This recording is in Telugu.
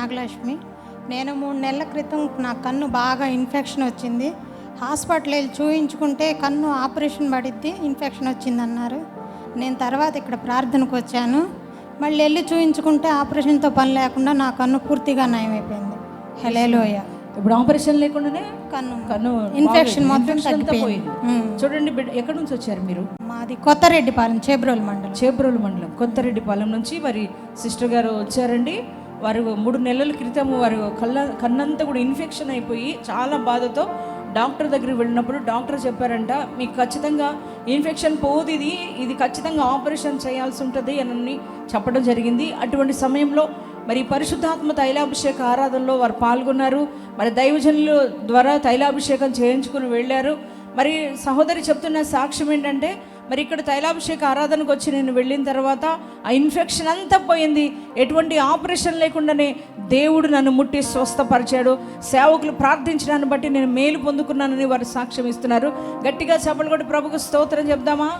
నాగలక్ష్మి. నేను 3 నెలల క్రితం నా కన్ను బాగా ఇన్ఫెక్షన్ వచ్చింది. హాస్పిటల్ వెళ్ళి చూయించుకుంటే కన్ను ఆపరేషన్ పడిద్ది, ఇన్ఫెక్షన్ వచ్చిందన్నారు. నేను తర్వాత ఇక్కడ ప్రార్థనకు వచ్చాను. మళ్ళీ వెళ్ళి చూయించుకుంటే ఆపరేషన్తో పని లేకుండా నా కన్ను పూర్తిగా నయమైపోయింది. హల్లెలూయా. ఇప్పుడు ఆపరేషన్ లేకుండానే కన్ను ఇన్ఫెక్షన్ మొత్తం తగ్గిపోయింది. చూడండి బిడ్డ, ఎక్కడి నుంచి వచ్చారు మీరు? మాది కొత్తరెడ్డిపాలెం, చేబ్రోలు మండలం. కొత్తరెడ్డిపాలెం నుంచి వారి సిస్టర్ గారు వచ్చారండి. వారు 3 నెలల క్రితం వారు కన్నంతా కూడా ఇన్ఫెక్షన్ అయిపోయి చాలా బాధతో డాక్టర్ దగ్గరికి వెళ్ళినప్పుడు డాక్టర్ చెప్పారంట, మీకు ఖచ్చితంగా ఇన్ఫెక్షన్ పోదు, ఇది ఖచ్చితంగా ఆపరేషన్ చేయాల్సి ఉంటుంది అని చెప్పడం జరిగింది. అటువంటి సమయంలో మరి పరిశుద్ధాత్మ తైలాభిషేక ఆరాధనలో వారు పాల్గొన్నారు. మరి దైవజనుల ద్వారా తైలాభిషేకం చేయించుకుని వెళ్ళారు. మరి సహోదరి చెప్తున్న సాక్ష్యం ఏంటంటే, మరి ఇక్కడ తైలాభిషేక ఆరాధనకు వచ్చి నేను వెళ్ళిన తర్వాత ఆ ఇన్ఫెక్షన్ అంతా పోయింది. ఎటువంటి ఆపరేషన్ లేకుండానే దేవుడు నన్ను ముట్టి స్వస్థపరిచాడు. సేవకులు ప్రార్థించడాన్ని బట్టి నేను మేలు పొందుకున్నానని వారు సాక్ష్యం ఇస్తున్నారు. గట్టిగా చప్పట్లు కొట్టి ప్రభుకు స్తోత్రం చెప్దామా?